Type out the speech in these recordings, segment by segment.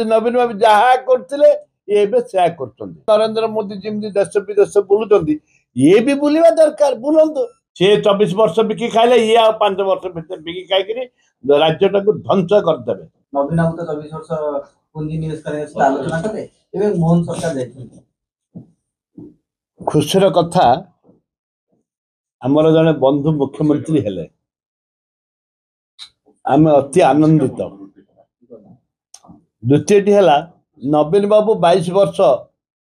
नवीन बाबू जहाँ करते नरेंद्र मोदी जमी देश विदेश बुलूं ये भी बुलवा दरकार बुलंतु सी 24 वर्ष बिकी खाइले ये आ 5 वर्ष बिकी खाई राज्य टाक ध्वंस करदे। नवीन बाबू तो 24 वर्ष पुंजी निवेश करने आलोचना कले एवं मोहन सरकार जाइछन। खुशीर कथा आमर जने बंधु मुख्यमंत्री हेले आम अति आनंदित। द्वितीय है नवीन बाबू 22 वर्ष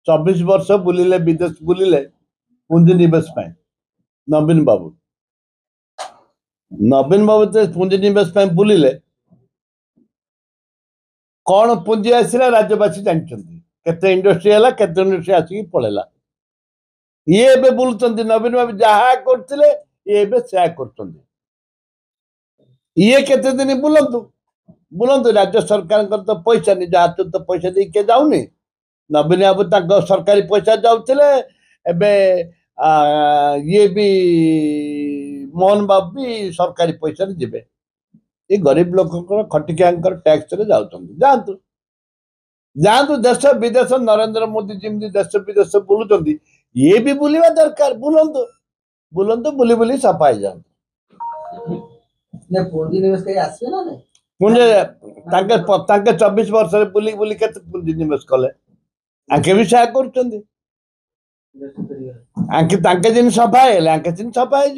24 वर्ष बुलिले विदेश बुलिले पुंजी निवेश पाए। नवीन बाबू तो पुंजी निवेश बुलिले कौन पुंजी आसला राज्यवासी जानते केते इंडस्ट्री है केते इंडस्ट्री आसिक पड़ेगा ये बुलूं नवीन बाबू जहाँ करते ये केते दिन बुलंतु राज्य सरकार तो पैसा निज हाथ तो पैसा दे के जाऊनी नवीन बाबू सरकारी पैसा जाऊले ये भी मोहन बाबू भी सरकारी पैसा जीवे ये गरीब लोक खटिकिया टैक्स रे जातु जातु देश विदेश नरेंद्र मोदी जमी देश विदेश बुलूं ये भी बुलवा दरकार बुलंतु बुलंतु बुली बुली सफाई जातु पुंजी निवेश कहीं आसबे ना नहीं पुंजे 24 वर्ष बुली बुली के पुंजी निवेश कले आंके भी सहाय कर आंके जिन सफा है आंके जिन सफा है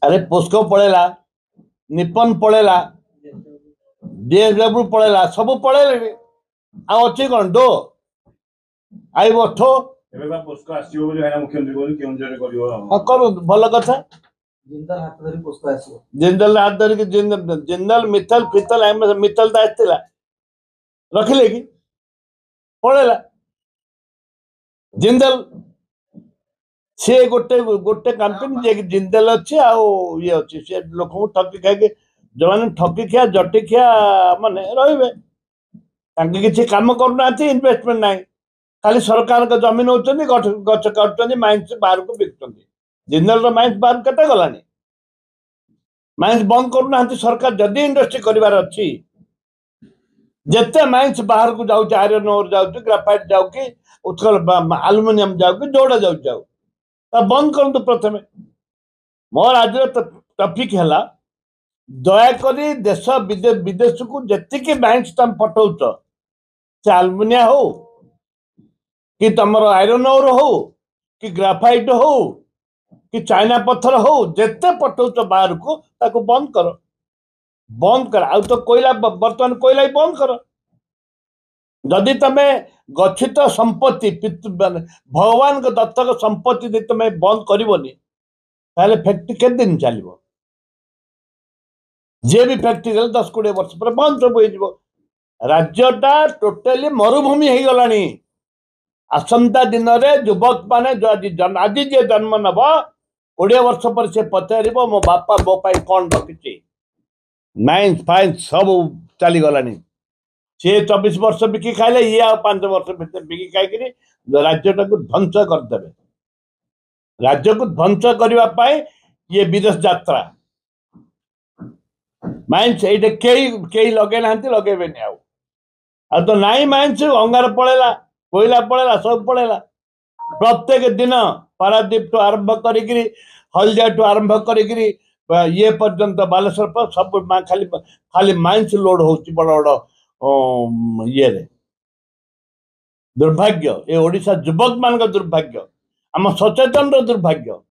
अरे पुष्को पड़ेला निपन पड़ेला डीएसडब्ल्यू पड़ेला सब पड़ेले अच्छी कौन डो आई बठो करूँ भल कथा जिंदल हाथ धरिक जिंदल मिथल फितल मिथल आसला रखिले कि पड़ेला जिंदल सी गोटे गोटे कंपनी जे जिंदल अच्छी ये अच्छी सी लोक ठकी खाई जो मैंने ठकी खिया जटी खिया माने रे किसी कम करना इन्वेस्टमेंट ना खाली सरकार का जमीन होती गच काटुच्च माइंस बाहर को बिकुं जिंदल माइंस बाहर केटे गलानी माइंस बंद करना सरकार जदि इंडस्ट्री करार अच्छी जिते माइंस बाहर को जाऊँ आयरन ओर जाऊँ ग्राफाइट जाऊ कि उत्कल आलुमिनियम जाऊ कि जोड़ा जाऊ बंद करूँ प्रथम मोर आज टॉपिक है दयाकोरी देश विदेश को जी माइंस तुम पठाऊच से आलुमिनिया हो कि तुम आयरन ओर हो कि ग्राफाइट हो कि चाइना पत्थर हो जिते पठाऊच बाहर को ताको बंद कर आ तो कोयला बर्तमान कोयला बंद कर जदि तुम गच्छित संपत्ति भगवान को दत्तक संपत्ति तुम बंद करनी फैक्ट्री के दिन चलो जे भी फैक्ट्री 10-20 वर्ष पर बंद सब हो राज्यटा टोटाली मरुभूमि हो गलानी आसंता दिन में युवक माने आज जे जन्म नब 20 वर्ष पर से पचार मो बापा मो पाई कौन रखी माइंस फाइंस सब चली गलानी सी 24 वर्ष बिकी खाइले ये आ 5 वर्ष बिकी खाई राज्य टाक ध्वंस करदे। राज्य को ध्वंस करने ये विदेश यात्रा माइंस ये कई लगे ना लगे तो नाई माइंस अंगार पड़ेला कोयला पड़ेला सब पड़ेला प्रत्येक दिन पारादीप टू आरंभ करी हलदिया टू आरंभ करी ये पर्यंत बालेश्वर पर सब खाली खाली माइंस लोड हो बड़ बड़ ये दुर्भाग्य ये ओडिशा युवक मान दुर्भाग्य आम सचेतन दुर्भाग्य।